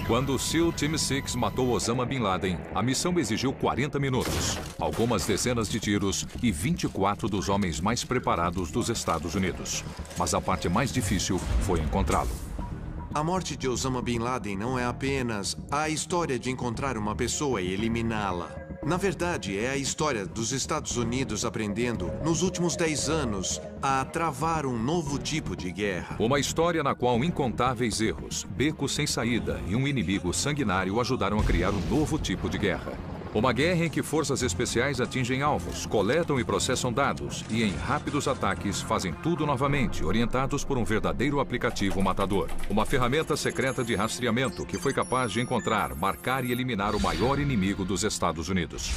Quando o SEAL Team 6 matou Osama Bin Laden, a missão exigiu 40 minutos, algumas dezenas de tiros e 24 dos homens mais preparados dos Estados Unidos. Mas a parte mais difícil foi encontrá-lo. A morte de Osama Bin Laden não é apenas a história de encontrar uma pessoa e eliminá-la. Na verdade, é a história dos Estados Unidos aprendendo, nos últimos 10 anos, a travar um novo tipo de guerra. Uma história na qual incontáveis erros, becos sem saída e um inimigo sanguinário ajudaram a criar um novo tipo de guerra. Uma guerra em que forças especiais atingem alvos, coletam e processam dados e, em rápidos ataques, fazem tudo novamente, orientados por um verdadeiro aplicativo matador. Uma ferramenta secreta de rastreamento que foi capaz de encontrar, marcar e eliminar o maior inimigo dos Estados Unidos.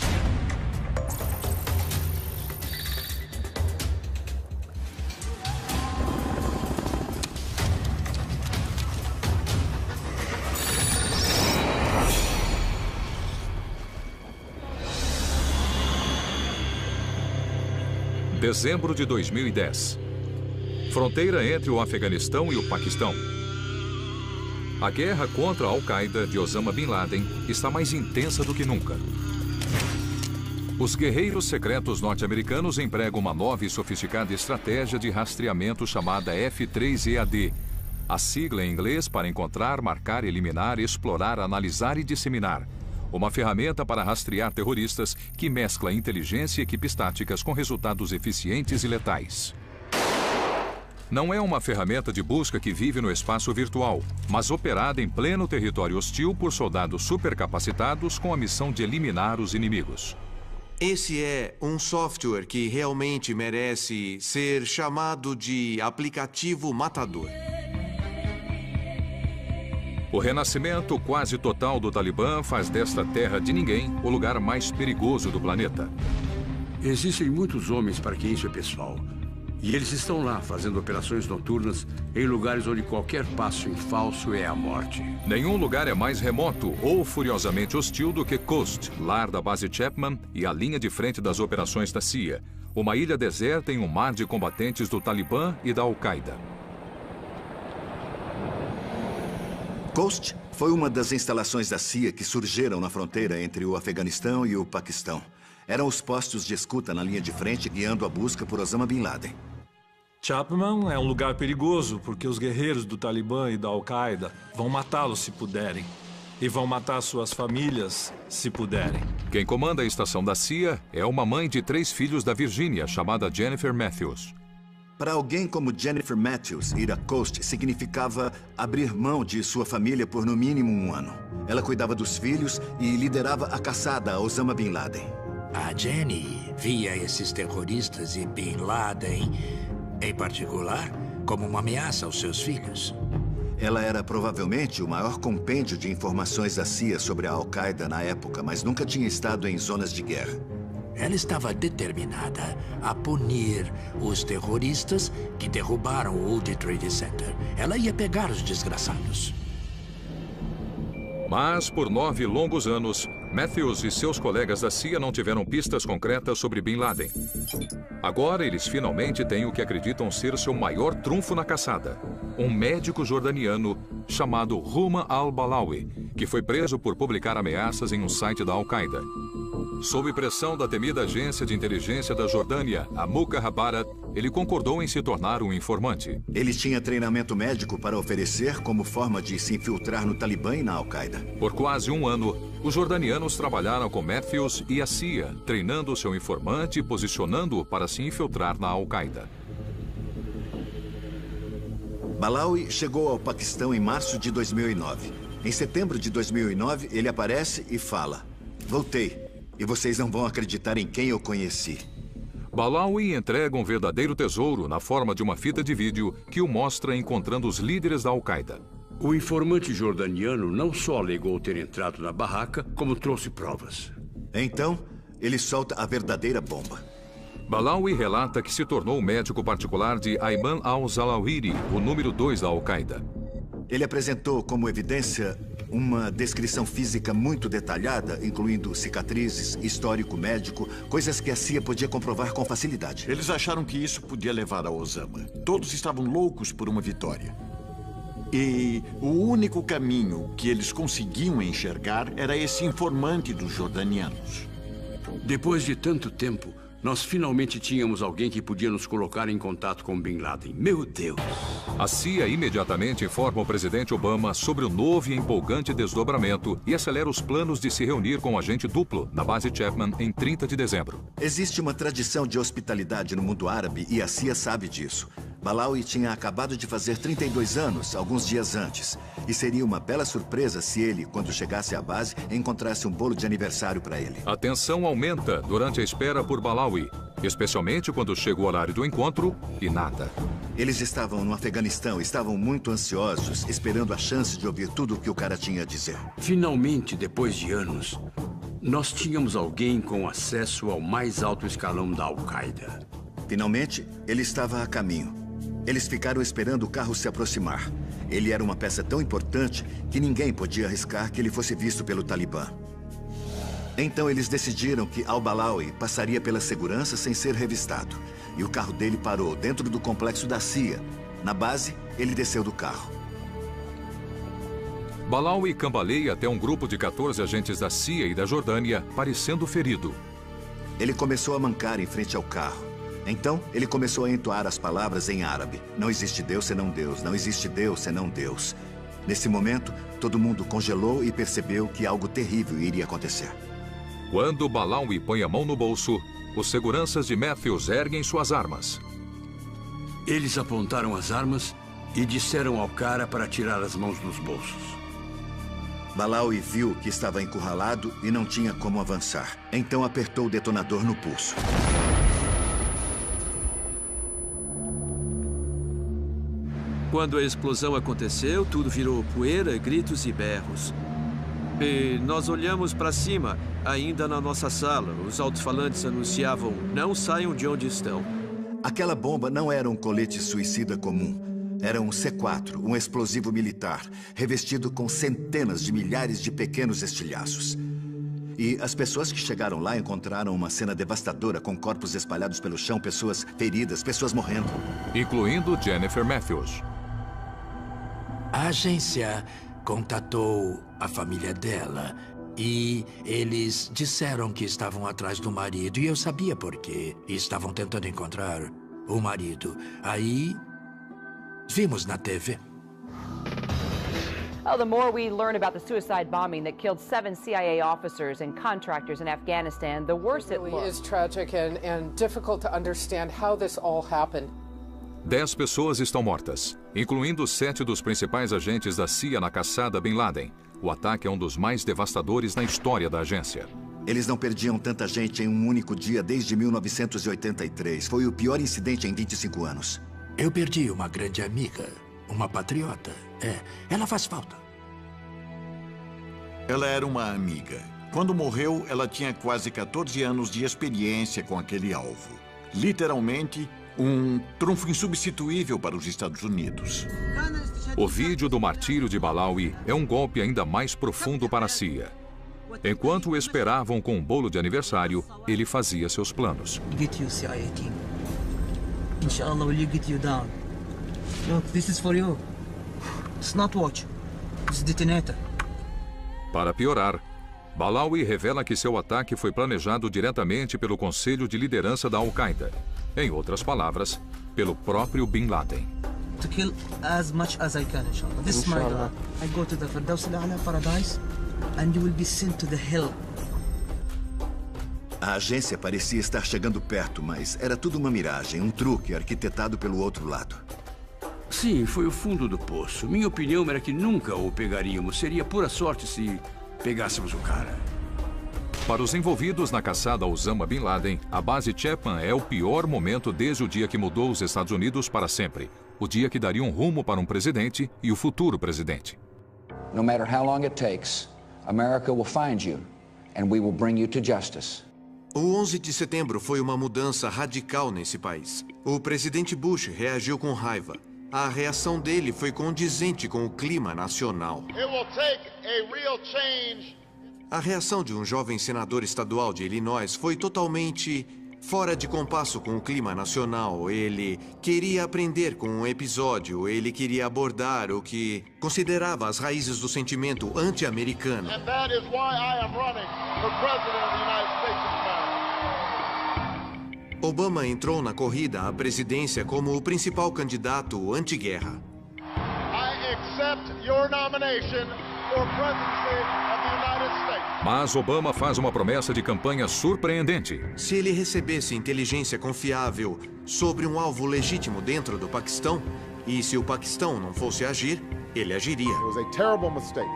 Dezembro de 2010. Fronteira entre o Afeganistão e o Paquistão. A guerra contra a Al-Qaeda de Osama Bin Laden está mais intensa do que nunca. Os guerreiros secretos norte-americanos empregam uma nova e sofisticada estratégia de rastreamento chamada F3EAD, a sigla em inglês para encontrar, marcar, eliminar, explorar, analisar e disseminar. Uma ferramenta para rastrear terroristas que mescla inteligência e equipes táticas com resultados eficientes e letais. Não é uma ferramenta de busca que vive no espaço virtual, mas operada em pleno território hostil por soldados supercapacitados com a missão de eliminar os inimigos. Esse é um software que realmente merece ser chamado de aplicativo matador. O renascimento quase total do Talibã faz desta terra de ninguém o lugar mais perigoso do planeta. Existem muitos homens para quem isso é pessoal. E eles estão lá fazendo operações noturnas em lugares onde qualquer passo em falso é a morte. Nenhum lugar é mais remoto ou furiosamente hostil do que Khost, lar da base Chapman e a linha de frente das operações da CIA. Uma ilha deserta em um mar de combatentes do Talibã e da Al-Qaeda. Khost foi uma das instalações da CIA que surgiram na fronteira entre o Afeganistão e o Paquistão. Eram os postos de escuta na linha de frente guiando a busca por Osama Bin Laden. Chapman é um lugar perigoso porque os guerreiros do Talibã e da Al-Qaeda vão matá-lo se puderem. E vão matar suas famílias se puderem. Quem comanda a estação da CIA é uma mãe de 3 filhos da Virgínia, chamada Jennifer Matthews. Para alguém como Jennifer Matthews, ir a Khost significava abrir mão de sua família por no mínimo 1 ano. Ela cuidava dos filhos e liderava a caçada a Osama Bin Laden. A Jenny via esses terroristas e Bin Laden, em particular, como uma ameaça aos seus filhos. Ela era provavelmente o maior compêndio de informações da CIA sobre a Al-Qaeda na época, mas nunca tinha estado em zonas de guerra. Ela estava determinada a punir os terroristas que derrubaram o World Trade Center. Ela ia pegar os desgraçados. Mas, por 9 longos anos, Matthews e seus colegas da CIA não tiveram pistas concretas sobre Bin Laden. Agora, eles finalmente têm o que acreditam ser seu maior trunfo na caçada. Um médico jordaniano chamado Huma al-Balawi, que foi preso por publicar ameaças em um site da Al-Qaeda. Sob pressão da temida agência de inteligência da Jordânia, a Mukhabarat, ele concordou em se tornar um informante. Ele tinha treinamento médico para oferecer como forma de se infiltrar no Talibã e na Al-Qaeda. Por quase 1 ano, os jordanianos trabalharam com Matthews e a CIA, treinando seu informante e posicionando-o para se infiltrar na Al-Qaeda. Balawi chegou ao Paquistão em março de 2009. Em setembro de 2009, ele aparece e fala: "Voltei. E vocês não vão acreditar em quem eu conheci." Balawi entrega um verdadeiro tesouro na forma de uma fita de vídeo que o mostra encontrando os líderes da Al-Qaeda. O informante jordaniano não só alegou ter entrado na barraca, como trouxe provas. Então, ele solta a verdadeira bomba. Balawi relata que se tornou o médico particular de Ayman al-Zawahiri, o número 2 da Al-Qaeda. Ele apresentou como evidência uma descrição física muito detalhada, incluindo cicatrizes, histórico médico, coisas que a CIA podia comprovar com facilidade. Eles acharam que isso podia levar a Osama. Todos estavam loucos por uma vitória. E o único caminho que eles conseguiam enxergar era esse informante dos jordanianos. Depois de tanto tempo, nós finalmente tínhamos alguém que podia nos colocar em contato com Bin Laden. Meu Deus! A CIA imediatamente informa o presidente Obama sobre o novo e empolgante desdobramento e acelera os planos de se reunir com o agente duplo na base Chapman em 30 de dezembro. Existe uma tradição de hospitalidade no mundo árabe e a CIA sabe disso. Balawi tinha acabado de fazer 32 anos, alguns dias antes. E seria uma bela surpresa se ele, quando chegasse à base, encontrasse um bolo de aniversário para ele. A tensão aumenta durante a espera por Balawi, especialmente quando chega o horário do encontro e nada. Eles estavam no Afeganistão, estavam muito ansiosos, esperando a chance de ouvir tudo o que o cara tinha a dizer. Finalmente, depois de anos, nós tínhamos alguém com acesso ao mais alto escalão da Al-Qaeda. Finalmente, ele estava a caminho. Eles ficaram esperando o carro se aproximar. Ele era uma peça tão importante que ninguém podia arriscar que ele fosse visto pelo Talibã. Então eles decidiram que al-Balawi passaria pela segurança sem ser revistado. E o carro dele parou dentro do complexo da CIA. Na base, ele desceu do carro. Balawi cambaleia até um grupo de 14 agentes da CIA e da Jordânia, parecendo ferido. Ele começou a mancar em frente ao carro. Então, ele começou a entoar as palavras em árabe. Não existe Deus senão Deus. Não existe Deus senão Deus. Nesse momento, todo mundo congelou e percebeu que algo terrível iria acontecer. Quando Balawi põe a mão no bolso, os seguranças de Matthews erguem suas armas. Eles apontaram as armas e disseram ao cara para tirar as mãos dos bolsos. Balawi viu que estava encurralado e não tinha como avançar. Então apertou o detonador no pulso. Quando a explosão aconteceu, tudo virou poeira, gritos e berros. E nós olhamos para cima, ainda na nossa sala. Os alto-falantes anunciavam, não saiam de onde estão. Aquela bomba não era um colete suicida comum. Era um C4, um explosivo militar, revestido com centenas de milhares de pequenos estilhaços. E as pessoas que chegaram lá encontraram uma cena devastadora, com corpos espalhados pelo chão, pessoas feridas, pessoas morrendo. Incluindo Jennifer Matthews. A agência contatou a família dela e eles disseram que estavam atrás do marido. E eu sabia por quê. E estavam tentando encontrar o marido. Aí, vimos na TV. Oh, the more we learn about the suicide bombing that killed 7 CIA officers and contractors in Afghanistan, the worse it looks. It is tragic and difficult to understand how this all happened. 10 pessoas estão mortas, incluindo 7 dos principais agentes da CIA na caçada Bin Laden. O ataque é um dos mais devastadores na história da agência. Eles não perdiam tanta gente em um único dia desde 1983. Foi o pior incidente em 25 anos. Eu perdi uma grande amiga, uma patriota. Ela faz falta. Ela era uma amiga. Quando morreu, ela tinha quase 14 anos de experiência com aquele alvo. Literalmente, um trunfo insubstituível para os Estados Unidos. O vídeo do martírio de Balawi é um golpe ainda mais profundo para a CIA. Enquanto o esperavam com um bolo de aniversário, ele fazia seus planos. Get you, CIA team. Inshallah, will you get you down? Look, this is for you. It's not watch. It's detonator. Para piorar, Balawi revela que seu ataque foi planejado diretamente pelo Conselho de Liderança da Al-Qaeda. Em outras palavras, pelo próprio Bin Laden. To kill as much as I can, inshallah. This is my dua. I go to the Firdaus al-A'la paradise and you will be sent to the hell. A agência parecia estar chegando perto, mas era tudo uma miragem, um truque arquitetado pelo outro lado. Sim, foi o fundo do poço. Minha opinião era que nunca o pegaríamos. Seria pura sorte se pegássemos o cara. Para os envolvidos na caçada a Osama Bin Laden, a base Chapman é o pior momento desde o dia que mudou os Estados Unidos para sempre. O dia que daria um rumo para um presidente e o futuro presidente. No matter how long it takes, America will find you and we will bring you to justice. O 11 de setembro foi uma mudança radical nesse país. O presidente Bush reagiu com raiva. A reação dele foi condizente com o clima nacional. A reação de um jovem senador estadual de Illinois foi totalmente Fora de compasso com o clima nacional, ele queria aprender com o episódio, ele queria abordar o que considerava as raízes do sentimento anti-americano. And that is why I am running for president of the United States of America. Obama entrou na corrida à presidência como o principal candidato anti-guerra. I accept your nomination for presidency of the United States. Mas Obama faz uma promessa de campanha surpreendente. Se ele recebesse inteligência confiável sobre um alvo legítimo dentro do Paquistão, e se o Paquistão não fosse agir, ele agiria. It was a terrible mistake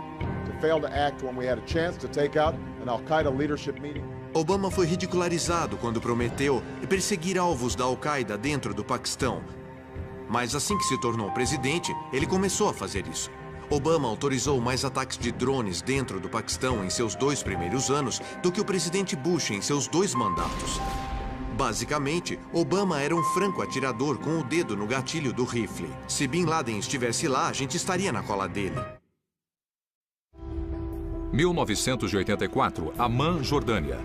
to fail to act when we had a chance to take out an Al-Qaeda leadership meeting. Obama foi ridicularizado quando prometeu perseguir alvos da Al-Qaeda dentro do Paquistão. Mas assim que se tornou presidente, ele começou a fazer isso. Obama autorizou mais ataques de drones dentro do Paquistão em seus 2 primeiros anos do que o presidente Bush em seus 2 mandatos. Basicamente, Obama era um franco atirador com o dedo no gatilho do rifle. Se Bin Laden estivesse lá, a gente estaria na cola dele. 1984, Amman, Jordânia.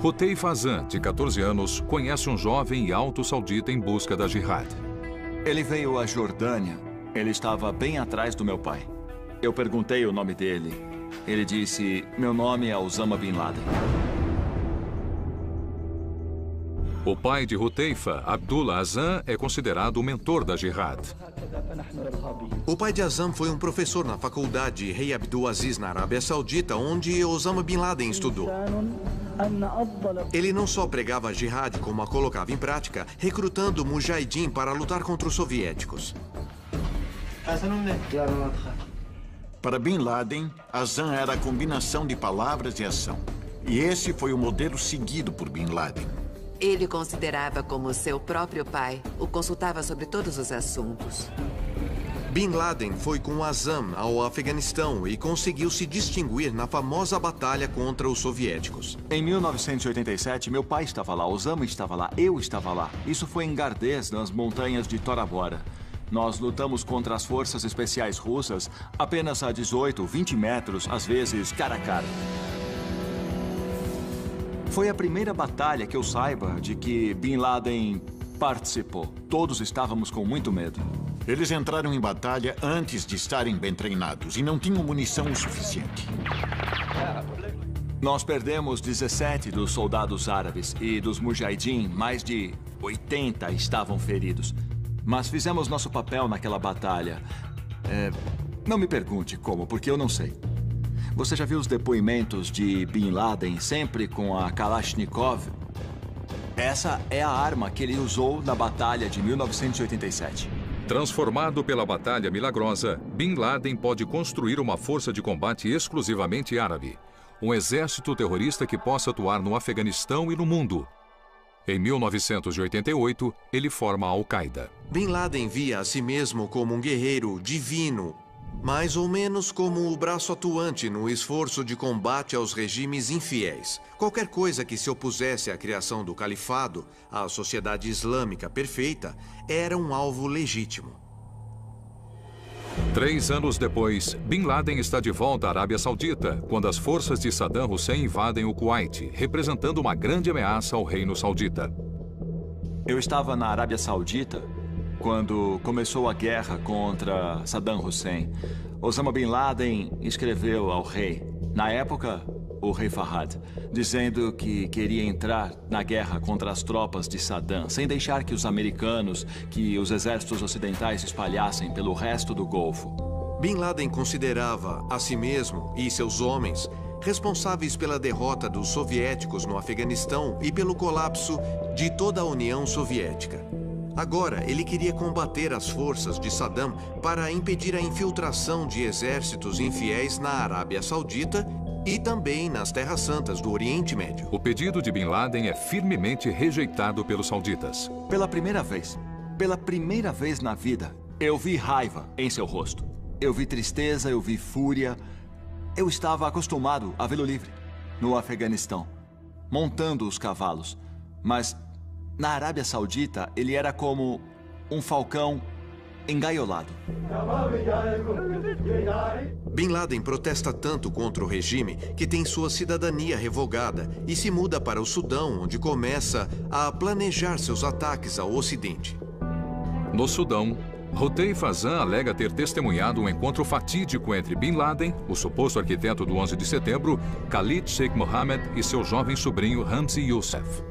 Huteifa Azam, de 14 anos, conhece um jovem e alto saudita em busca da jihad. Ele veio à Jordânia. Ele estava bem atrás do meu pai. Eu perguntei o nome dele. Ele disse, meu nome é Osama Bin Laden. O pai de Huteifa, Abdullah Azam, é considerado o mentor da jihad. O pai de Azam foi um professor na faculdade Rei Abdul Aziz, na Arábia Saudita, onde Osama Bin Laden estudou. Ele não só pregava a jihad, como a colocava em prática, recrutando mujahidin para lutar contra os soviéticos. Para Bin Laden, Azam era a combinação de palavras e ação. E esse foi o modelo seguido por Bin Laden. Ele considerava como seu próprio pai, o consultava sobre todos os assuntos. Bin Laden foi com Azam ao Afeganistão e conseguiu se distinguir na famosa batalha contra os soviéticos. Em 1987, meu pai estava lá, Osama estava lá, eu estava lá. Isso foi em Gardez, nas montanhas de Tora Bora. Nós lutamos contra as forças especiais russas apenas a 18, 20 metros, às vezes cara a cara. Foi a primeira batalha que eu saiba de que Bin Laden participou. Todos estávamos com muito medo. Eles entraram em batalha antes de estarem bem treinados e não tinham munição o suficiente. Nós perdemos 17 dos soldados árabes e dos mujahidin, mais de 80 estavam feridos. Mas fizemos nosso papel naquela batalha. Não me pergunte como, porque eu não sei. Você já viu os depoimentos de Bin Laden sempre com a Kalashnikov? Essa é a arma que ele usou na batalha de 1987. Transformado pela Batalha Milagrosa, Bin Laden pode construir uma força de combate exclusivamente árabe. Um exército terrorista que possa atuar no Afeganistão e no mundo. Em 1988, ele forma a Al-Qaeda. Bin Laden via a si mesmo como um guerreiro divino, mais ou menos como o braço atuante no esforço de combate aos regimes infiéis. Qualquer coisa que se opusesse à criação do califado, à sociedade islâmica perfeita, era um alvo legítimo. 3 anos depois, Bin Laden está de volta à Arábia Saudita, quando as forças de Saddam Hussein invadem o Kuwait, representando uma grande ameaça ao reino saudita. Eu estava na Arábia Saudita quando começou a guerra contra Saddam Hussein. Osama Bin Laden escreveu ao rei, na época, o rei Fahad, dizendo que queria entrar na guerra contra as tropas de Saddam, sem deixar que os americanos, que os exércitos ocidentais se espalhassem pelo resto do Golfo. Bin Laden considerava a si mesmo e seus homens responsáveis pela derrota dos soviéticos no Afeganistão e pelo colapso de toda a União Soviética. Agora, ele queria combater as forças de Saddam para impedir a infiltração de exércitos infiéis na Arábia Saudita e também nas Terras Santas do Oriente Médio. O pedido de Bin Laden é firmemente rejeitado pelos sauditas. Pela primeira vez na vida, eu vi raiva em seu rosto. Eu vi tristeza, eu vi fúria. Eu estava acostumado a vê-lo livre, no Afeganistão, montando os cavalos. Mas na Arábia Saudita, ele era como um falcão engaiolado. Bin Laden protesta tanto contra o regime que tem sua cidadania revogada e se muda para o Sudão, onde começa a planejar seus ataques ao Ocidente. No Sudão, Hotei Fazan alega ter testemunhado um encontro fatídico entre Bin Laden, o suposto arquiteto do 11 de setembro, Khalid Sheikh Mohammed e seu jovem sobrinho Ramzi Youssef.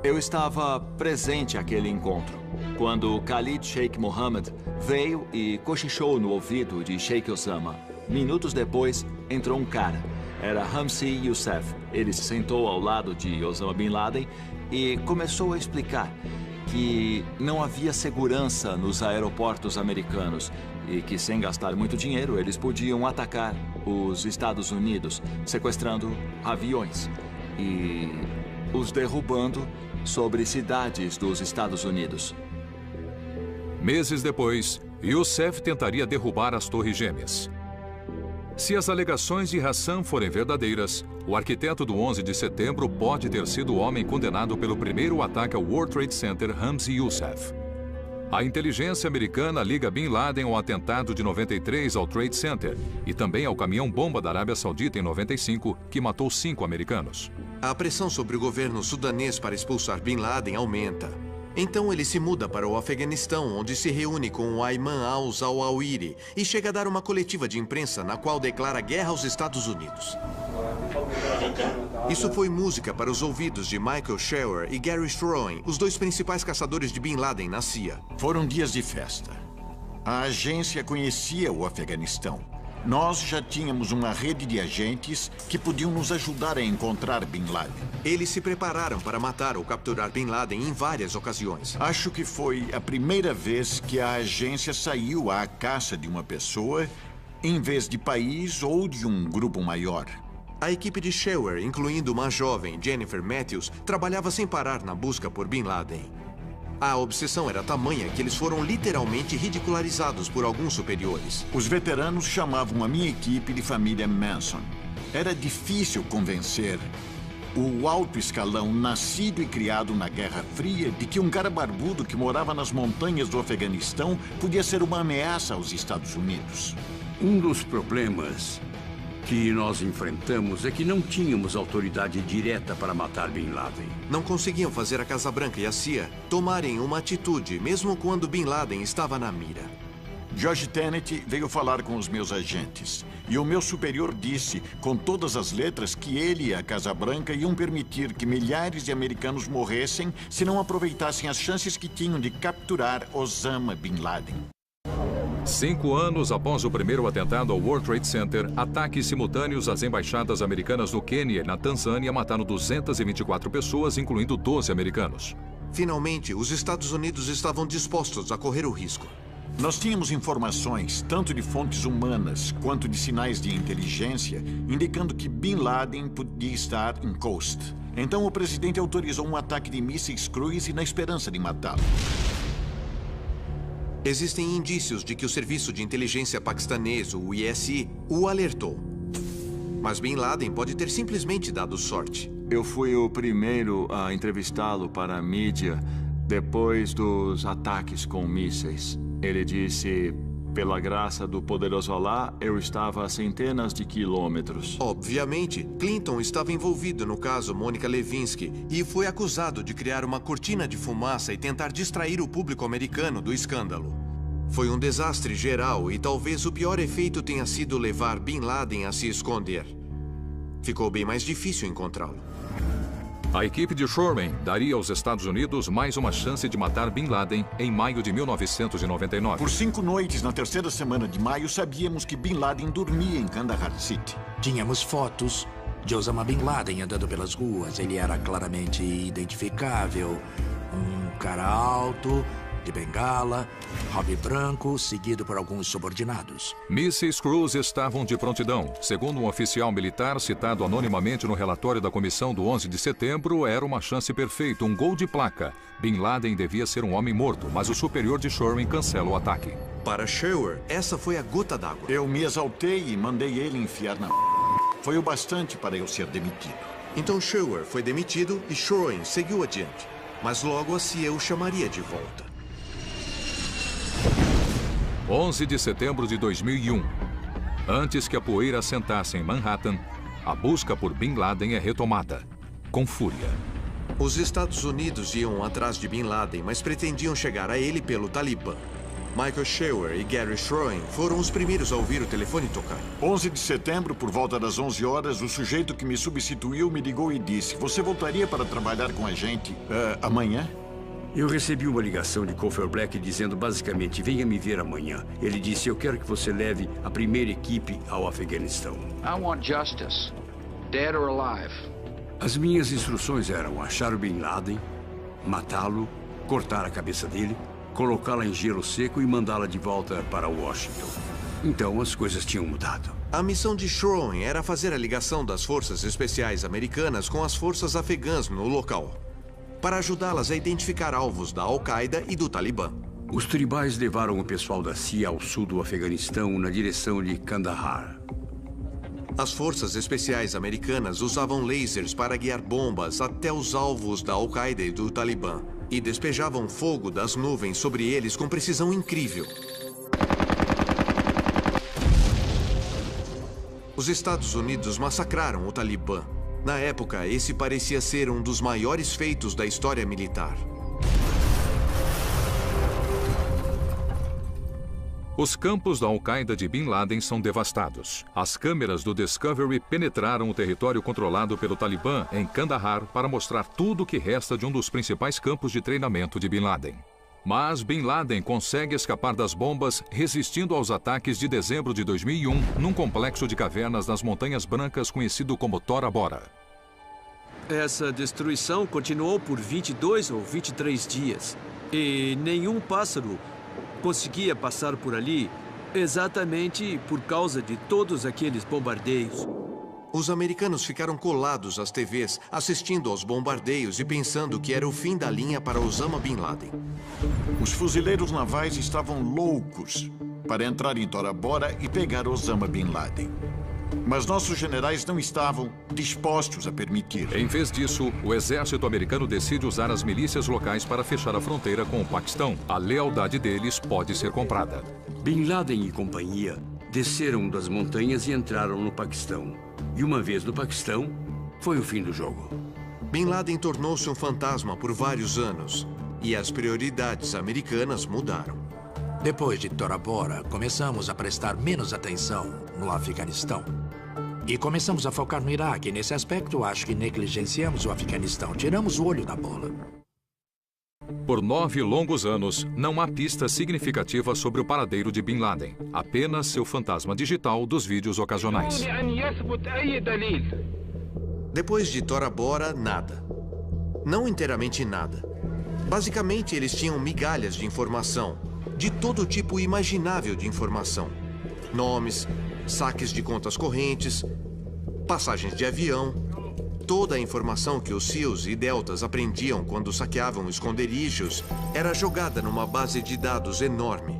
Eu estava presente àquele encontro, quando Khalid Sheikh Mohammed veio e cochichou no ouvido de Sheikh Osama. Minutos depois, entrou um cara. Era Ramzi Youssef. Ele se sentou ao lado de Osama Bin Laden e começou a explicar que não havia segurança nos aeroportos americanos e que, sem gastar muito dinheiro, eles podiam atacar os Estados Unidos, sequestrando aviões e os derrubando sobre cidades dos Estados Unidos. Meses depois, Youssef tentaria derrubar as Torres Gêmeas. Se as alegações de Hassan forem verdadeiras, o arquiteto do 11 de setembro pode ter sido o homem condenado pelo primeiro ataque ao World Trade Center, Ramzi Youssef. A inteligência americana liga Bin Laden ao atentado de 93 ao Trade Center e também ao caminhão-bomba da Arábia Saudita em 95, que matou 5 americanos. A pressão sobre o governo sudanês para expulsar Bin Laden aumenta. Então ele se muda para o Afeganistão, onde se reúne com o Ayman al-Zawahiri e chega a dar uma coletiva de imprensa na qual declara guerra aos Estados Unidos. Isso foi música para os ouvidos de Michael Scheuer e Gary Schroen, os dois principais caçadores de Bin Laden na CIA. Foram dias de festa. A agência conhecia o Afeganistão. Nós já tínhamos uma rede de agentes que podiam nos ajudar a encontrar Bin Laden. Eles se prepararam para matar ou capturar Bin Laden em várias ocasiões. Acho que foi a primeira vez que a agência saiu à caça de uma pessoa em vez de país ou de um grupo maior. A equipe de Scheuer, incluindo uma jovem, Jennifer Matthews, trabalhava sem parar na busca por Bin Laden. A obsessão era tamanha que eles foram literalmente ridicularizados por alguns superiores. Os veteranos chamavam a minha equipe de família Manson. Era difícil convencer o alto escalão nascido e criado na Guerra Fria de que um cara barbudo que morava nas montanhas do Afeganistão podia ser uma ameaça aos Estados Unidos. Um dos problemas que nós enfrentamos é que não tínhamos autoridade direta para matar Bin Laden. Não conseguiam fazer a Casa Branca e a CIA tomarem uma atitude, mesmo quando Bin Laden estava na mira. George Tenet veio falar com os meus agentes. E o meu superior disse, com todas as letras, que ele e a Casa Branca iam permitir que milhares de americanos morressem se não aproveitassem as chances que tinham de capturar Osama Bin Laden. 5 anos após o primeiro atentado ao World Trade Center, ataques simultâneos às embaixadas americanas no Quênia e na Tanzânia mataram 224 pessoas, incluindo 12 americanos. Finalmente, os Estados Unidos estavam dispostos a correr o risco. Nós tínhamos informações, tanto de fontes humanas quanto de sinais de inteligência, indicando que Bin Laden podia estar em Khost. Então o presidente autorizou um ataque de mísseis cruise na esperança de matá-lo. Existem indícios de que o serviço de inteligência paquistanês, o ISI, o alertou. Mas Bin Laden pode ter simplesmente dado sorte. Eu fui o primeiro a entrevistá-lo para a mídia depois dos ataques com mísseis. Ele disse, pela graça do poderoso Alá, eu estava a centenas de quilômetros. Obviamente, Clinton estava envolvido no caso Monica Lewinsky e foi acusado de criar uma cortina de fumaça e tentar distrair o público americano do escândalo. Foi um desastre geral e talvez o pior efeito tenha sido levar Bin Laden a se esconder. Ficou bem mais difícil encontrá-lo. A equipe de Schroen daria aos Estados Unidos mais uma chance de matar Bin Laden em maio de 1999. Por 5 noites na terceira semana de maio, sabíamos que Bin Laden dormia em Kandahar City. Tínhamos fotos de Osama Bin Laden andando pelas ruas. Ele era claramente identificável. Um cara alto, de bengala, hobby branco, seguido por alguns subordinados. Mísseis Cruise estavam de prontidão. Segundo um oficial militar citado anonimamente no relatório da comissão do 11 de setembro, era uma chance perfeita, um gol de placa. Bin Laden devia ser um homem morto, mas o superior de Schroen cancela o ataque. Para Scheuer, essa foi a gota d'água. Eu me exaltei e mandei ele enfiar na... Foi o bastante para eu ser demitido. Então Scheuer foi demitido e Schroen seguiu adiante. Mas logo a CIA o chamaria de volta. 11 de setembro de 2001. Antes que a poeira assentasse em Manhattan, a busca por Bin Laden é retomada, com fúria. Os Estados Unidos iam atrás de Bin Laden, mas pretendiam chegar a ele pelo Talibã. Michael Schauer e Gary Schroen foram os primeiros a ouvir o telefone tocar. 11 de setembro, por volta das 11 horas, o sujeito que me substituiu me ligou e disse: "Você voltaria para trabalhar com a gente amanhã?" Eu recebi uma ligação de Cofer Black dizendo basicamente: venha me ver amanhã. Ele disse: eu quero que você leve a primeira equipe ao Afeganistão. I want justice, dead or alive. As minhas instruções eram achar o Bin Laden, matá-lo, cortar a cabeça dele, colocá-la em gelo seco e mandá-la de volta para Washington. Então as coisas tinham mudado. A missão de Schroen era fazer a ligação das forças especiais americanas com as forças afegãs no local, para ajudá-las a identificar alvos da Al-Qaeda e do Talibã. Os tribais levaram o pessoal da CIA ao sul do Afeganistão na direção de Kandahar. As forças especiais americanas usavam lasers para guiar bombas até os alvos da Al-Qaeda e do Talibã e despejavam fogo das nuvens sobre eles com precisão incrível. Os Estados Unidos massacraram o Talibã. Na época, esse parecia ser um dos maiores feitos da história militar. Os campos da Al-Qaeda de Bin Laden são devastados. As câmeras do Discovery penetraram o território controlado pelo Talibã em Kandahar para mostrar tudo o que resta de um dos principais campos de treinamento de Bin Laden. Mas Bin Laden consegue escapar das bombas, resistindo aos ataques de dezembro de 2001 num complexo de cavernas nas Montanhas Brancas conhecido como Tora Bora. Essa destruição continuou por 22 ou 23 dias. E nenhum pássaro conseguia passar por ali exatamente por causa de todos aqueles bombardeios. Os americanos ficaram colados às TVs, assistindo aos bombardeios e pensando que era o fim da linha para Osama Bin Laden. Os fuzileiros navais estavam loucos para entrar em Tora Bora e pegar Osama Bin Laden. Mas nossos generais não estavam dispostos a permitir. Em vez disso, o exército americano decide usar as milícias locais para fechar a fronteira com o Paquistão. A lealdade deles pode ser comprada. Bin Laden e companhia desceram das montanhas e entraram no Paquistão. E uma vez no Paquistão, foi o fim do jogo. Bin Laden tornou-se um fantasma por vários anos. E as prioridades americanas mudaram. Depois de Tora Bora, começamos a prestar menos atenção no Afeganistão. E começamos a focar no Iraque. E nesse aspecto, acho que negligenciamos o Afeganistão. Tiramos o olho da bola. Por 9 longos anos, não há pista significativa sobre o paradeiro de Bin Laden. Apenas seu fantasma digital dos vídeos ocasionais. Depois de Tora Bora, nada. Não inteiramente nada. Basicamente, eles tinham migalhas de informação. De todo tipo imaginável de informação. Nomes, saques de contas correntes, passagens de avião. Toda a informação que os SEALs e Deltas aprendiam quando saqueavam esconderijos era jogada numa base de dados enorme.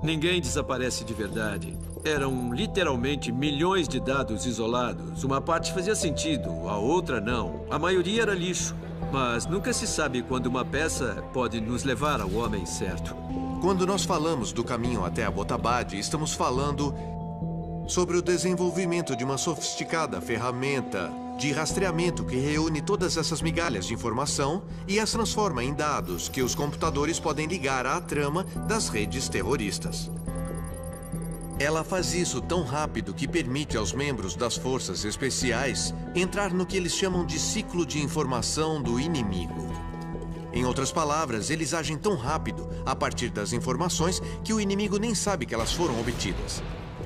Ninguém desaparece de verdade. Eram literalmente milhões de dados isolados. Uma parte fazia sentido, a outra não. A maioria era lixo. Mas nunca se sabe quando uma peça pode nos levar ao homem certo. Quando nós falamos do caminho até Abbottabad, estamos falando sobre o desenvolvimento de uma sofisticada ferramenta de rastreamento que reúne todas essas migalhas de informação e as transforma em dados que os computadores podem ligar à trama das redes terroristas. Ela faz isso tão rápido que permite aos membros das forças especiais entrar no que eles chamam de ciclo de informação do inimigo. Em outras palavras, eles agem tão rápido a partir das informações que o inimigo nem sabe que elas foram obtidas.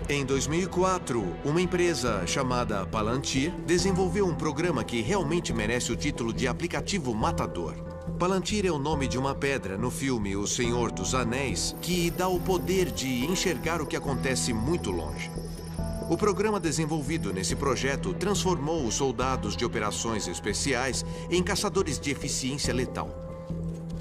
Em 2004, uma empresa chamada Palantir desenvolveu um programa que realmente merece o título de aplicativo matador. Palantir é o nome de uma pedra no filme O Senhor dos Anéis, que dá o poder de enxergar o que acontece muito longe. O programa desenvolvido nesse projeto transformou os soldados de operações especiais em caçadores de eficiência letal.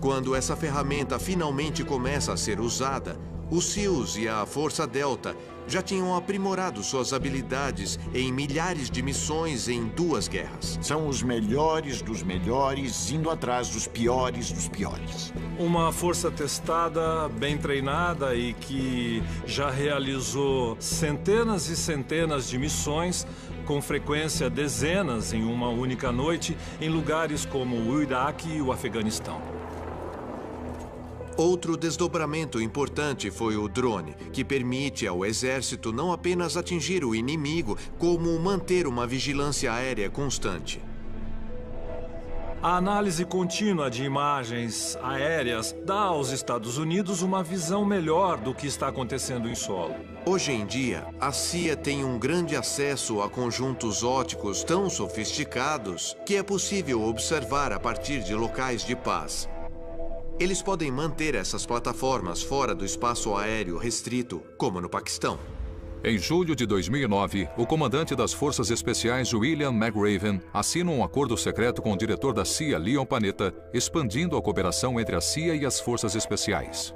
Quando essa ferramenta finalmente começa a ser usada, Os SEALs e a Força Delta já tinham aprimorado suas habilidades em milhares de missões em 2 guerras. São os melhores dos melhores, indo atrás dos piores dos piores. Uma força testada, bem treinada e que já realizou centenas e centenas de missões, com frequência dezenas em uma única noite, em lugares como o Iraque e o Afeganistão. Outro desdobramento importante foi o drone, que permite ao exército não apenas atingir o inimigo, como manter uma vigilância aérea constante. A análise contínua de imagens aéreas dá aos Estados Unidos uma visão melhor do que está acontecendo em solo. Hoje em dia, a CIA tem um grande acesso a conjuntos ópticos tão sofisticados que é possível observar a partir de locais de paz. Eles podem manter essas plataformas fora do espaço aéreo restrito, como no Paquistão. Em julho de 2009, o comandante das Forças Especiais, William McRaven, assina um acordo secreto com o diretor da CIA, Leon Panetta, expandindo a cooperação entre a CIA e as Forças Especiais.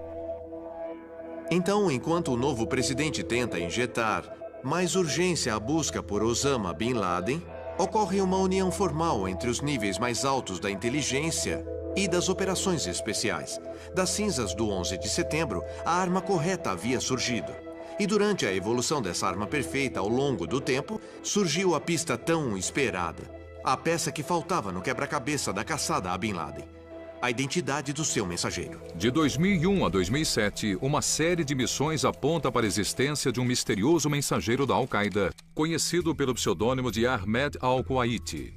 Então, enquanto o novo presidente tenta injetar mais urgência à busca por Osama Bin Laden, ocorre uma união formal entre os níveis mais altos da inteligência e das operações especiais. Das cinzas do 11 de setembro, a arma correta havia surgido. E durante a evolução dessa arma perfeita ao longo do tempo, surgiu a pista tão esperada. A peça que faltava no quebra-cabeça da caçada a Bin Laden. A identidade do seu mensageiro. De 2001 a 2007, uma série de missões aponta para a existência de um misterioso mensageiro da Al-Qaeda, conhecido pelo pseudônimo de Ahmed al-Kuwaiti.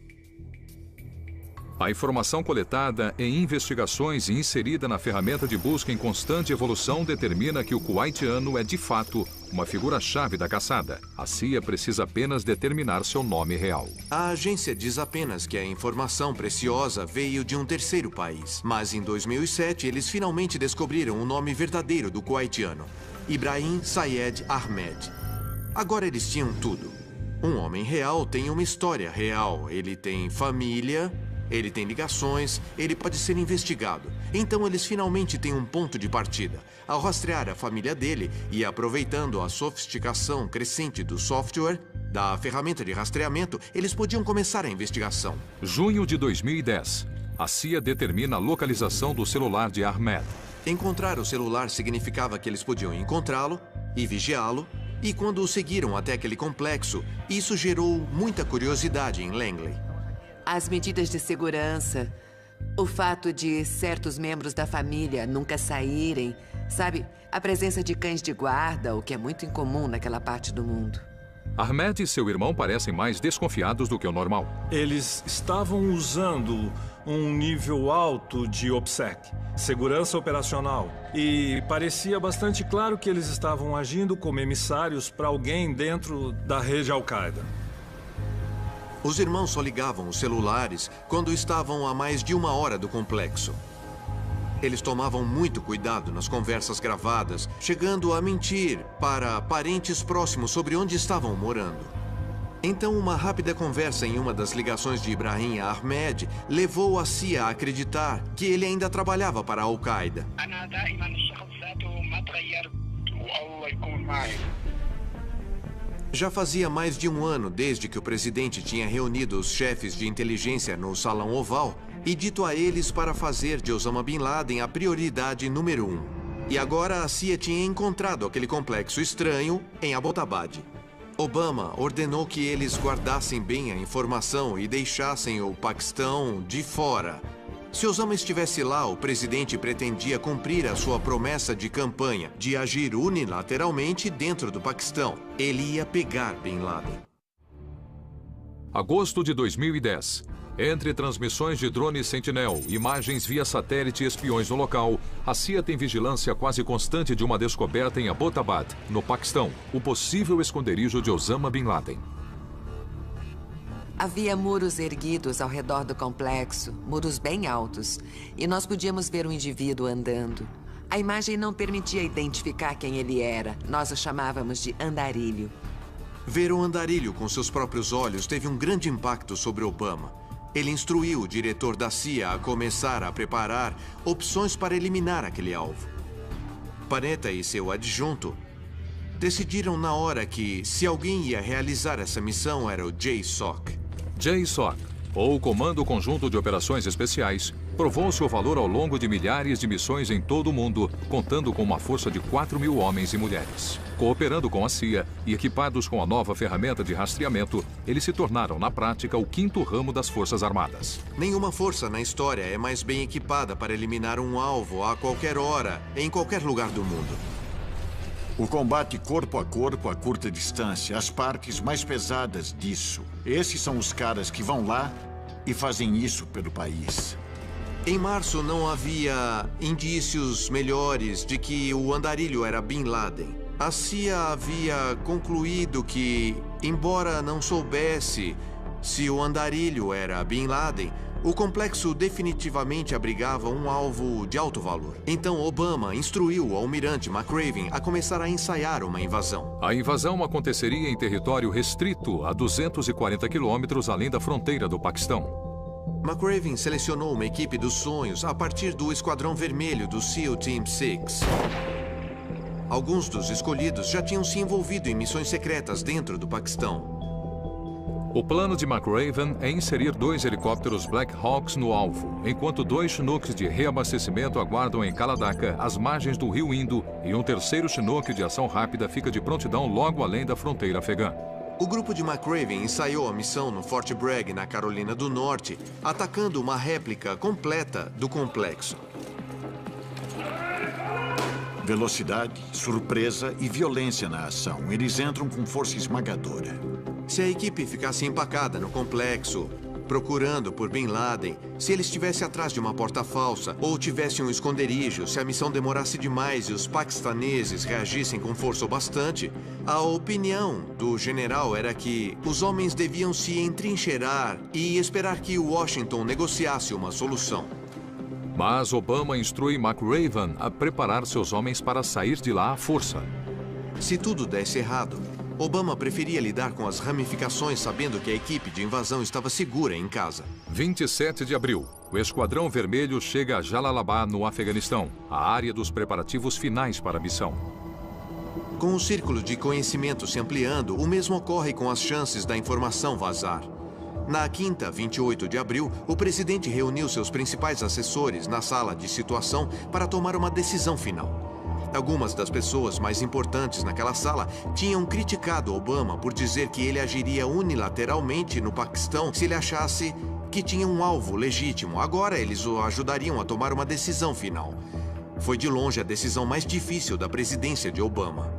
A informação coletada em investigações e inserida na ferramenta de busca em constante evolução determina que o kuwaitiano é, de fato, uma figura-chave da caçada. A CIA precisa apenas determinar seu nome real. A agência diz apenas que a informação preciosa veio de um terceiro país. Mas em 2007, eles finalmente descobriram o nome verdadeiro do kuwaitiano: Ibrahim Sayed Ahmed. Agora eles tinham tudo. Um homem real tem uma história real. Ele tem família... Ele tem ligações, ele pode ser investigado. Então eles finalmente têm um ponto de partida. Ao rastrear a família dele e aproveitando a sofisticação crescente do software, da ferramenta de rastreamento, eles podiam começar a investigação. Junho de 2010. A CIA determina a localização do celular de Ahmed. Encontrar o celular significava que eles podiam encontrá-lo e vigiá-lo. E quando o seguiram até aquele complexo, isso gerou muita curiosidade em Langley. As medidas de segurança, o fato de certos membros da família nunca saírem, sabe? A presença de cães de guarda, o que é muito incomum naquela parte do mundo. Ahmed e seu irmão parecem mais desconfiados do que o normal. Eles estavam usando um nível alto de OPSEC, segurança operacional, e parecia bastante claro que eles estavam agindo como emissários para alguém dentro da rede Al-Qaeda. Os irmãos só ligavam os celulares quando estavam a mais de 1 hora do complexo. Eles tomavam muito cuidado nas conversas gravadas, chegando a mentir para parentes próximos sobre onde estavam morando. Então, uma rápida conversa em uma das ligações de Ibrahim Ahmed levou a CIA a acreditar que ele ainda trabalhava para a Al-Qaeda. Já fazia mais de 1 ano desde que o presidente tinha reunido os chefes de inteligência no Salão Oval e dito a eles para fazer de Osama Bin Laden a prioridade número 1. E agora a CIA tinha encontrado aquele complexo estranho em Abbottabad. Obama ordenou que eles guardassem bem a informação e deixassem o Paquistão de fora. Se Osama estivesse lá, o presidente pretendia cumprir a sua promessa de campanha de agir unilateralmente dentro do Paquistão. Ele ia pegar Bin Laden. Agosto de 2010. Entre transmissões de drone Sentinel, imagens via satélite e espiões no local, a CIA tem vigilância quase constante de uma descoberta em Abbottabad, no Paquistão, o possível esconderijo de Osama Bin Laden. Havia muros erguidos ao redor do complexo, muros bem altos, e nós podíamos ver um indivíduo andando. A imagem não permitia identificar quem ele era. Nós o chamávamos de andarilho. Ver o andarilho com seus próprios olhos teve um grande impacto sobre Obama. Ele instruiu o diretor da CIA a começar a preparar opções para eliminar aquele alvo. Panetta e seu adjunto decidiram na hora que, se alguém ia realizar essa missão, era o JSOC. JSOC, ou Comando Conjunto de Operações Especiais, provou seu valor ao longo de milhares de missões em todo o mundo, contando com uma força de 4.000 homens e mulheres. Cooperando com a CIA e equipados com a nova ferramenta de rastreamento, eles se tornaram, na prática, o 5º ramo das Forças Armadas. Nenhuma força na história é mais bem equipada para eliminar um alvo a qualquer hora, em qualquer lugar do mundo. O combate corpo a curta distância, as partes mais pesadas disso. Esses são os caras que vão lá e fazem isso pelo país. Em março não havia indícios melhores de que o andarilho era Bin Laden. A CIA havia concluído que, embora não soubesse se o andarilho era Bin Laden, o complexo definitivamente abrigava um alvo de alto valor. Então Obama instruiu o almirante McRaven a começar a ensaiar uma invasão. A invasão aconteceria em território restrito a 240 quilômetros além da fronteira do Paquistão. McRaven selecionou uma equipe dos sonhos a partir do Esquadrão Vermelho do SEAL Team 6. Alguns dos escolhidos já tinham se envolvido em missões secretas dentro do Paquistão. O plano de McRaven é inserir 2 helicópteros Black Hawks no alvo, enquanto 2 Chinooks de reabastecimento aguardam em Kaladaka, às margens do rio Indo, e um terceiro Chinook de ação rápida fica de prontidão logo além da fronteira afegã. O grupo de McRaven ensaiou a missão no Fort Bragg, na Carolina do Norte, atacando uma réplica completa do complexo. Velocidade, surpresa e violência na ação. Eles entram com força esmagadora. Se a equipe ficasse empacada no complexo, procurando por Bin Laden, se ele estivesse atrás de uma porta falsa ou tivesse um esconderijo, se a missão demorasse demais e os paquistaneses reagissem com força o bastante, a opinião do general era que os homens deviam se entrincheirar e esperar que Washington negociasse uma solução. Mas Obama instrui McRaven a preparar seus homens para sair de lá à força. Se tudo desse errado, Obama preferia lidar com as ramificações sabendo que a equipe de invasão estava segura em casa. 27 de abril, o Esquadrão Vermelho chega a Jalalabad, no Afeganistão, a área dos preparativos finais para a missão. Com o círculo de conhecimento se ampliando, o mesmo ocorre com as chances da informação vazar. Na quinta, 28 de abril, o presidente reuniu seus principais assessores na sala de situação para tomar uma decisão final. Algumas das pessoas mais importantes naquela sala tinham criticado Obama por dizer que ele agiria unilateralmente no Paquistão se ele achasse que tinha um alvo legítimo. Agora eles o ajudariam a tomar uma decisão final. Foi de longe a decisão mais difícil da presidência de Obama.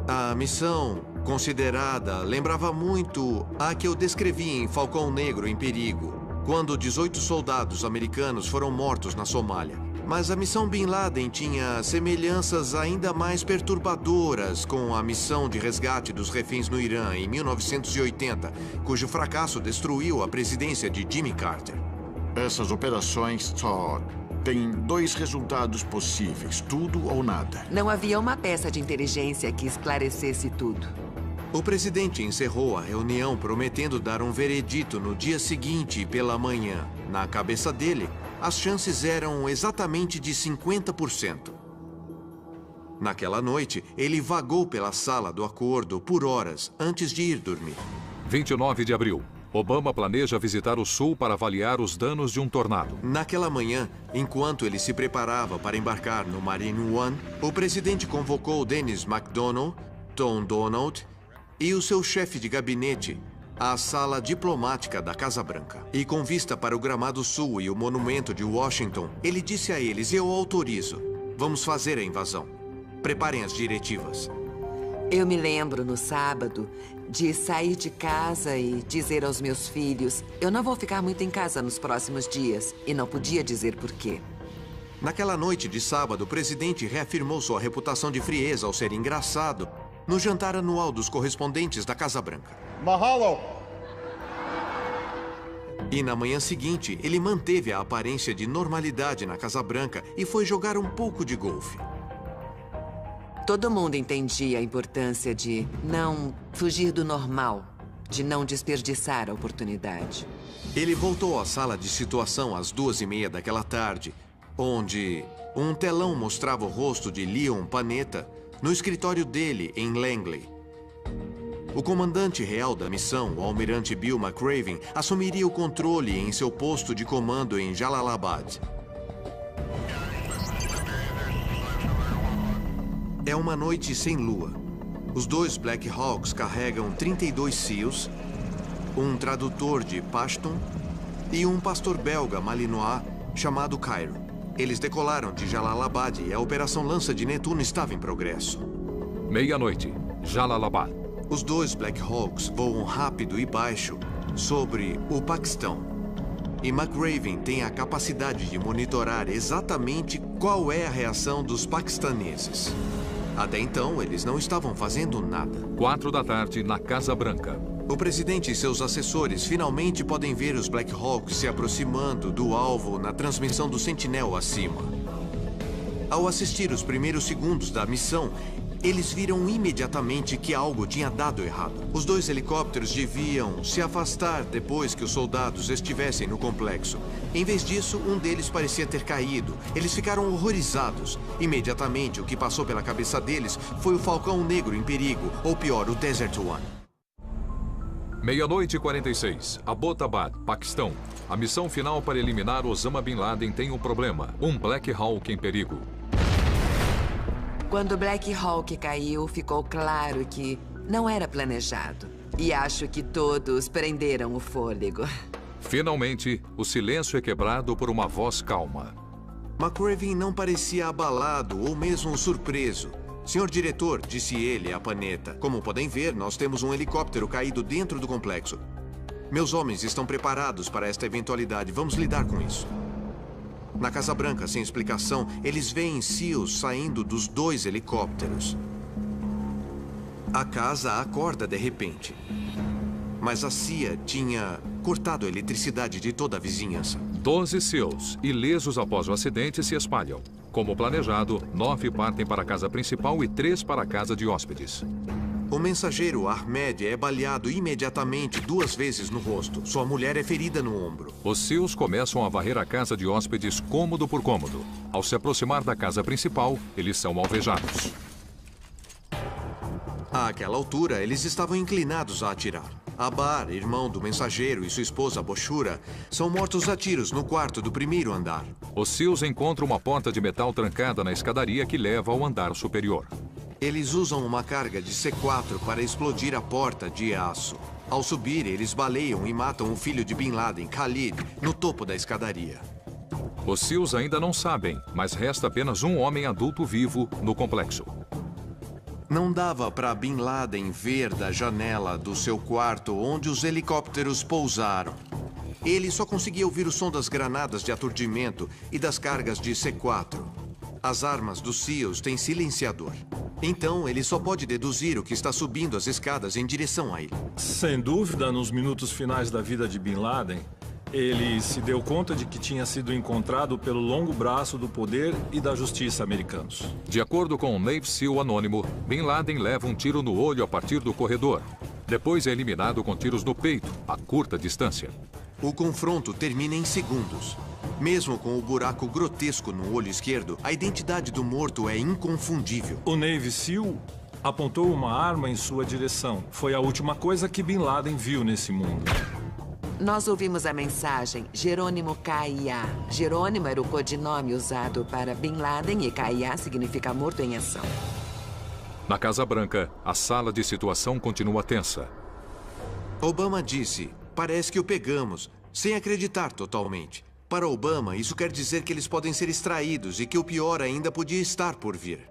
A missão considerada lembrava muito a que eu descrevi em Falcão Negro em Perigo, quando 18 soldados americanos foram mortos na Somália. Mas a missão Bin Laden tinha semelhanças ainda mais perturbadoras com a missão de resgate dos reféns no Irã em 1980, cujo fracasso destruiu a presidência de Jimmy Carter. Essas operações só têm 2 resultados possíveis, tudo ou nada. Não havia uma peça de inteligência que esclarecesse tudo. O presidente encerrou a reunião prometendo dar um veredito no dia seguinte pela manhã. Na cabeça dele, as chances eram exatamente de 50%. Naquela noite, ele vagou pela sala do acordo por horas antes de ir dormir. 29 de abril. Obama planeja visitar o sul para avaliar os danos de um tornado. Naquela manhã, enquanto ele se preparava para embarcar no Marine One, o presidente convocou Dennis McDonnell, Tom Donald e o seu chefe de gabinete à sala diplomática da Casa Branca. E com vista para o Gramado Sul e o monumento de Washington, ele disse a eles: eu autorizo. Vamos fazer a invasão. Preparem as diretivas. Eu me lembro, no sábado, de sair de casa e dizer aos meus filhos: eu não vou ficar muito em casa nos próximos dias. E não podia dizer por quê. Naquela noite de sábado, o presidente reafirmou sua reputação de frieza ao ser engraçado no jantar anual dos correspondentes da Casa Branca. Mahalo! E na manhã seguinte, ele manteve a aparência de normalidade na Casa Branca e foi jogar um pouco de golfe. Todo mundo entendia a importância de não fugir do normal, de não desperdiçar a oportunidade. Ele voltou à sala de situação às 2:30 daquela tarde onde um telão mostrava o rosto de Leon Panetta no escritório dele em Langley. O comandante real da missão, o almirante Bill McRaven, assumiria o controle em seu posto de comando em Jalalabad. É uma noite sem lua. Os dois Black Hawks carregam 32 SEALs, um tradutor de Pashtun e um pastor belga malinois chamado Cairo. Eles decolaram de Jalalabad e a Operação Lança de Netuno estava em progresso. Meia-noite, Jalalabad. Os dois Black Hawks voam rápido e baixo sobre o Paquistão. E McRaven tem a capacidade de monitorar exatamente qual é a reação dos paquistaneses. Até então, eles não estavam fazendo nada. 4 da tarde, na Casa Branca. O presidente e seus assessores finalmente podem ver os Black Hawks se aproximando do alvo na transmissão do Sentinel acima. Ao assistir os primeiros segundos da missão, eles viram imediatamente que algo tinha dado errado. Os dois helicópteros deviam se afastar depois que os soldados estivessem no complexo. Em vez disso, um deles parecia ter caído. Eles ficaram horrorizados. Imediatamente, o que passou pela cabeça deles foi o Falcão Negro em perigo, ou pior, o Desert One. Meia-noite e 46, Abbottabad, Paquistão. A missão final para eliminar Osama Bin Laden tem um problema. Um Black Hawk em perigo. Quando Black Hawk caiu, ficou claro que não era planejado. E acho que todos prenderam o fôlego. Finalmente, o silêncio é quebrado por uma voz calma. McRaven não parecia abalado ou mesmo surpreso. Senhor diretor, disse ele a Panetta. Como podem ver, nós temos um helicóptero caído dentro do complexo. Meus homens estão preparados para esta eventualidade. Vamos lidar com isso. Na Casa Branca, sem explicação, eles veem SEALs saindo dos dois helicópteros. A casa acorda de repente. Mas a CIA tinha cortado a eletricidade de toda a vizinhança. 12 SEALs, ilesos após o acidente, se espalham. Como planejado, 9 partem para a casa principal e 3 para a casa de hóspedes. O mensageiro Ahmed é baleado imediatamente 2 vezes no rosto. Sua mulher é ferida no ombro. Os SEALs começam a varrer a casa de hóspedes cômodo por cômodo. Ao se aproximar da casa principal, eles são alvejados. Àquela altura, eles estavam inclinados a atirar. Abar, irmão do mensageiro, e sua esposa Boshura são mortos a tiros no quarto do primeiro andar. Os SEALs encontram uma porta de metal trancada na escadaria que leva ao andar superior. Eles usam uma carga de C4 para explodir a porta de aço. Ao subir, eles baleiam e matam o filho de Bin Laden, Khalid, no topo da escadaria. Os SEALs ainda não sabem, mas resta apenas um homem adulto vivo no complexo. Não dava para Bin Laden ver da janela do seu quarto onde os helicópteros pousaram. Ele só conseguia ouvir o som das granadas de aturdimento e das cargas de C4. As armas dos SEALs têm silenciador. Então, ele só pode deduzir o que está subindo as escadas em direção a ele. Sem dúvida, nos minutos finais da vida de Bin Laden, ele se deu conta de que tinha sido encontrado pelo longo braço do poder e da justiça americanos. De acordo com um Navy SEAL anônimo, Bin Laden leva um tiro no olho a partir do corredor. Depois é eliminado com tiros no peito, a curta distância. O confronto termina em segundos. Mesmo com o buraco grotesco no olho esquerdo, a identidade do morto é inconfundível. O Navy SEAL apontou uma arma em sua direção. Foi a última coisa que Bin Laden viu nesse mundo. Nós ouvimos a mensagem Jerônimo K.I.A. Jerônimo era o codinome usado para Bin Laden e K.I.A. significa morto em ação. Na Casa Branca, a sala de situação continua tensa. Obama disse, parece que o pegamos, sem acreditar totalmente. Para Obama, isso quer dizer que eles podem ser extraídos e que o pior ainda podia estar por vir.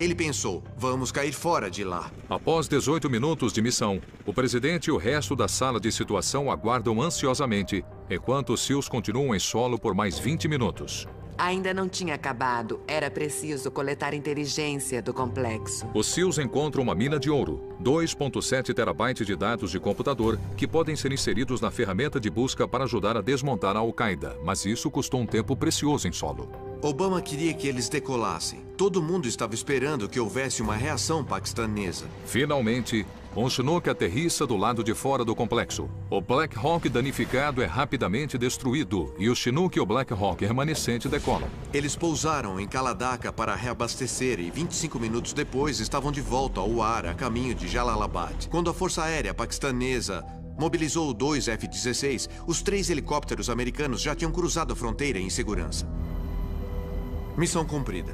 Ele pensou, vamos cair fora de lá. Após 18 minutos de missão, o presidente e o resto da sala de situação aguardam ansiosamente, enquanto os SEALs continuam em solo por mais 20 minutos. Ainda não tinha acabado. Era preciso coletar inteligência do complexo. Os SEALs encontram uma mina de ouro, 2,7 terabytes de dados de computador que podem ser inseridos na ferramenta de busca para ajudar a desmontar a Al-Qaeda, mas isso custou um tempo precioso em solo. Obama queria que eles decolassem. Todo mundo estava esperando que houvesse uma reação paquistanesa. Finalmente, um Chinook aterrissa do lado de fora do complexo. O Black Hawk danificado é rapidamente destruído e o Chinook e o Black Hawk remanescente decolam. Eles pousaram em Kaladaka para reabastecer e 25 minutos depois estavam de volta ao ar a caminho de Jalalabad. Quando a Força Aérea Paquistanesa mobilizou 2 F-16, os 3 helicópteros americanos já tinham cruzado a fronteira em segurança. Missão cumprida.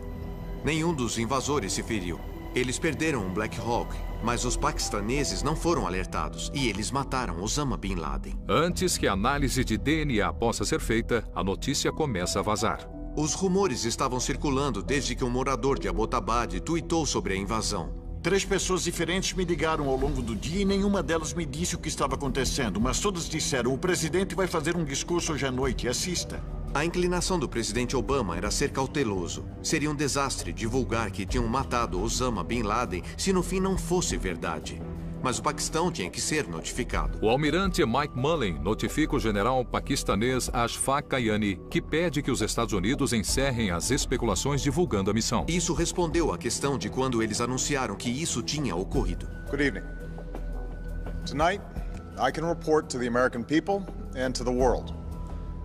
Nenhum dos invasores se feriu. Eles perderam um Black Hawk, mas os paquistaneses não foram alertados e eles mataram Osama Bin Laden. Antes que a análise de DNA possa ser feita, a notícia começa a vazar. Os rumores estavam circulando desde que um morador de Abbottabad tuitou sobre a invasão. 3 pessoas diferentes me ligaram ao longo do dia e nenhuma delas me disse o que estava acontecendo, mas todas disseram: o presidente vai fazer um discurso hoje à noite, assista. A inclinação do presidente Obama era ser cauteloso. Seria um desastre divulgar que tinham matado Osama Bin Laden se no fim não fosse verdade. Mas o Paquistão tinha que ser notificado. O almirante Mike Mullen notifica o general paquistanês Ashfaq Kayani, que pede que os Estados Unidos encerrem as especulações divulgando a missão. Isso respondeu à questão de quando eles anunciaram que isso tinha ocorrido. Good evening. Tonight, I can report to the American people and to the world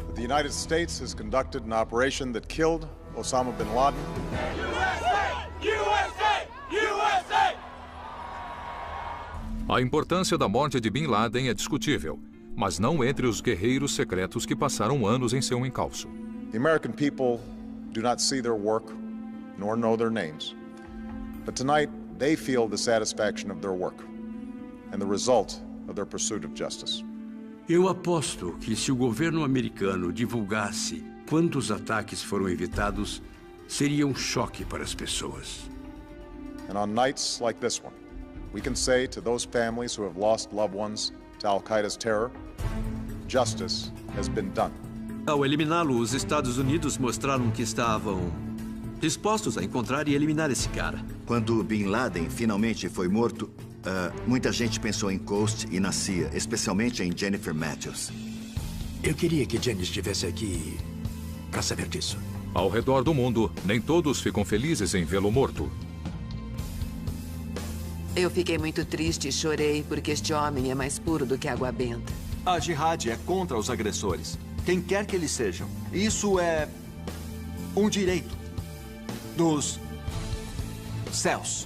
that the United States has conducted an operation that killed Osama Bin Laden. USA! USA! USA! A importância da morte de Bin Laden é discutível, mas não entre os guerreiros secretos que passaram anos em seu encalço. The American people do not see their work, nor know their names. But tonight, they feel the satisfaction of their work and the result of their pursuit of justice. Eu aposto que se o governo americano divulgasse quantos ataques foram evitados, seria um choque para as pessoas. And on nights like this one, we can say to those families who have lost loved ones to Al-Qaeda's terror, justice has been done. Ao eliminá-lo, os Estados Unidos mostraram que estavam dispostos a encontrar e eliminar esse cara. Quando Bin Laden finalmente foi morto, muita gente pensou em Coast e na CIA, especialmente em Jennifer Matthews. Eu queria que Jenny estivesse aqui para saber disso. Ao redor do mundo, nem todos ficam felizes em vê-lo morto. Eu fiquei muito triste e chorei porque este homem é mais puro do que água benta. A Jihad é contra os agressores, quem quer que eles sejam. Isso é um direito dos céus.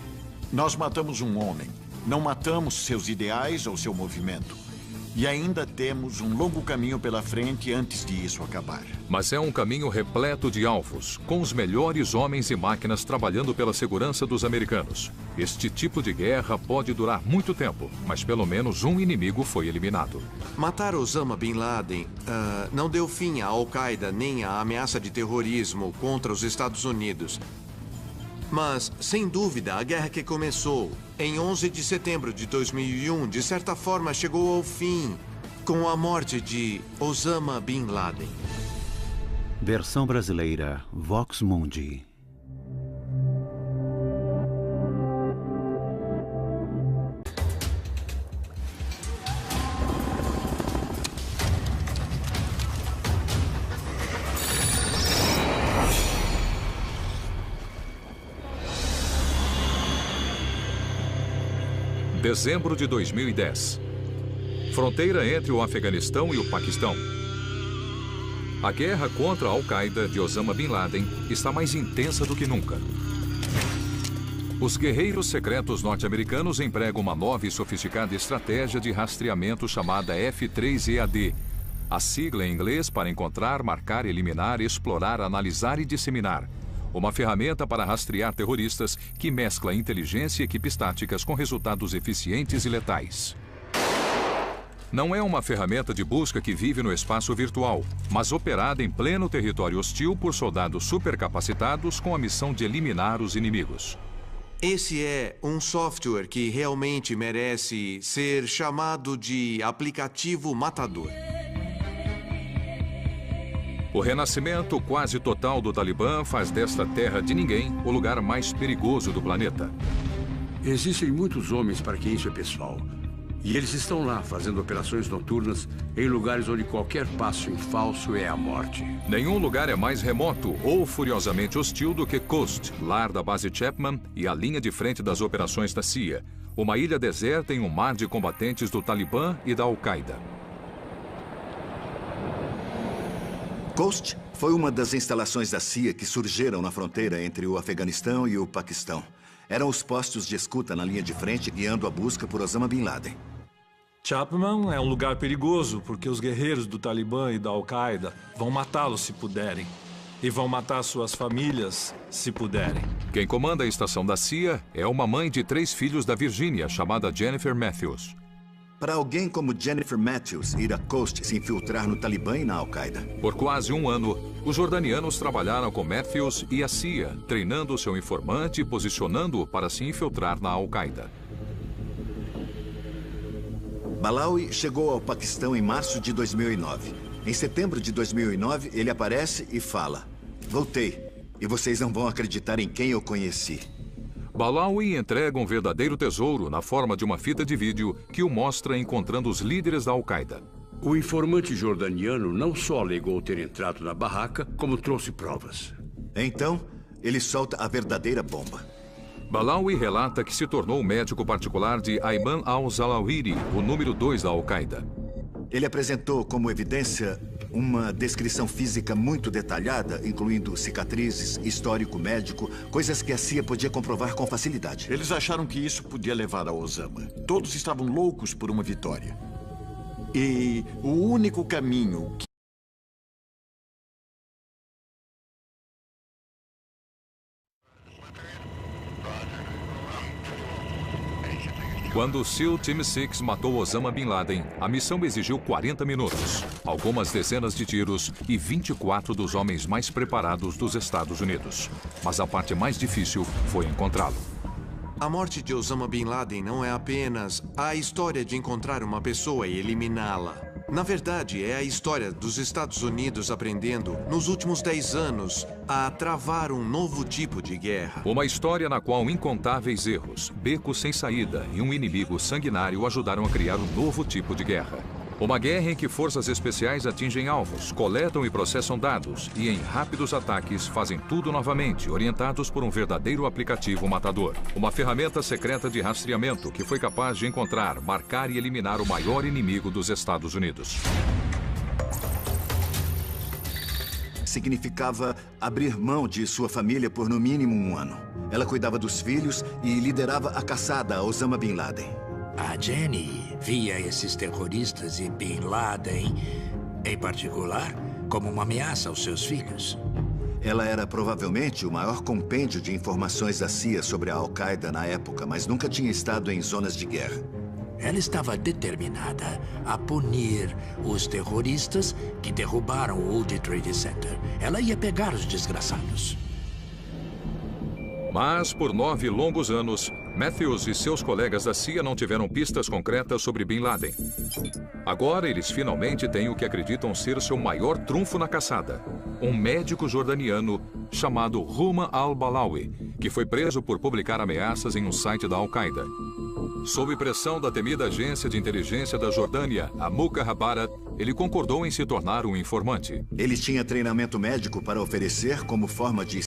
Nós matamos um homem. Não matamos seus ideais ou seu movimento. E ainda temos um longo caminho pela frente antes de isso acabar. Mas é um caminho repleto de alvos, com os melhores homens e máquinas trabalhando pela segurança dos americanos. Este tipo de guerra pode durar muito tempo, mas pelo menos um inimigo foi eliminado. Matar Osama Bin Laden não deu fim à Al-Qaeda nem à ameaça de terrorismo contra os Estados Unidos. Mas, sem dúvida, a guerra que começou em 11 de setembro de 2001, de certa forma, chegou ao fim com a morte de Osama Bin Laden. Versão brasileira, Vox Mundi. Dezembro de 2010. Fronteira entre o Afeganistão e o Paquistão. A guerra contra a Al-Qaeda de Osama Bin Laden está mais intensa do que nunca. Os guerreiros secretos norte-americanos empregam uma nova e sofisticada estratégia de rastreamento chamada F3EAD, a sigla em inglês para encontrar, marcar, eliminar, explorar, analisar e disseminar. Uma ferramenta para rastrear terroristas que mescla inteligência e equipes táticas com resultados eficientes e letais. Não é uma ferramenta de busca que vive no espaço virtual, mas operada em pleno território hostil por soldados supercapacitados com a missão de eliminar os inimigos. Esse é um software que realmente merece ser chamado de aplicativo matador. O renascimento quase total do Talibã faz desta terra de ninguém o lugar mais perigoso do planeta. Existem muitos homens para quem isso é pessoal. E eles estão lá fazendo operações noturnas em lugares onde qualquer passo em falso é a morte. Nenhum lugar é mais remoto ou furiosamente hostil do que Khost, lar da base Chapman e a linha de frente das operações da CIA. Uma ilha deserta em um mar de combatentes do Talibã e da Al-Qaeda. Khost foi uma das instalações da CIA que surgiram na fronteira entre o Afeganistão e o Paquistão. Eram os postos de escuta na linha de frente guiando a busca por Osama Bin Laden. Chapman é um lugar perigoso porque os guerreiros do Talibã e da Al-Qaeda vão matá-lo se puderem. E vão matar suas famílias se puderem. Quem comanda a estação da CIA é uma mãe de 3 filhos da Virgínia, chamada Jennifer Matthews. Para alguém como Jennifer Matthews ir a Khost se infiltrar no Talibã e na Al-Qaeda. Por quase um ano, os jordanianos trabalharam com Matthews e a CIA, treinando seu informante e posicionando-o para se infiltrar na Al-Qaeda. Balawi chegou ao Paquistão em março de 2009. Em setembro de 2009, ele aparece e fala: "Voltei, e vocês não vão acreditar em quem eu conheci." Balawi entrega um verdadeiro tesouro na forma de uma fita de vídeo que o mostra encontrando os líderes da Al-Qaeda. O informante jordaniano não só alegou ter entrado na barraca, como trouxe provas. Então, ele solta a verdadeira bomba. Balawi relata que se tornou o médico particular de Ayman al-Zawahiri, o número 2 da Al-Qaeda. Ele apresentou como evidência uma descrição física muito detalhada, incluindo cicatrizes, histórico médico, coisas que a CIA podia comprovar com facilidade. Eles acharam que isso podia levar a Osama. Todos estavam loucos por uma vitória. E o único caminho que... Quando o SEAL Team 6 matou Osama Bin Laden, a missão exigiu 40 minutos, algumas dezenas de tiros e 24 dos homens mais preparados dos Estados Unidos. Mas a parte mais difícil foi encontrá-lo. A morte de Osama Bin Laden não é apenas a história de encontrar uma pessoa e eliminá-la. Na verdade, é a história dos Estados Unidos aprendendo, nos últimos 10 anos, a travar um novo tipo de guerra. Uma história na qual incontáveis erros, becos sem saída e um inimigo sanguinário ajudaram a criar um novo tipo de guerra. Uma guerra em que forças especiais atingem alvos, coletam e processam dados e, em rápidos ataques, fazem tudo novamente, orientados por um verdadeiro aplicativo matador. Uma ferramenta secreta de rastreamento que foi capaz de encontrar, marcar e eliminar o maior inimigo dos Estados Unidos. Significava abrir mão de sua família por no mínimo um ano. Ela cuidava dos filhos e liderava a caçada a Osama Bin Laden. A Jenny via esses terroristas e Bin Laden, em particular, como uma ameaça aos seus filhos. Ela era provavelmente o maior compêndio de informações da CIA sobre a Al-Qaeda na época, mas nunca tinha estado em zonas de guerra. Ela estava determinada a punir os terroristas que derrubaram o World Trade Center. Ela ia pegar os desgraçados. Mas, por 9 longos anos, Matthews e seus colegas da CIA não tiveram pistas concretas sobre Bin Laden. Agora, eles finalmente têm o que acreditam ser seu maior trunfo na caçada. Um médico jordaniano chamado Huma al-Balawi, que foi preso por publicar ameaças em um site da Al-Qaeda. Sob pressão da temida agência de inteligência da Jordânia, a Mukhabarat, ele concordou em se tornar um informante. Ele tinha treinamento médico para oferecer como forma de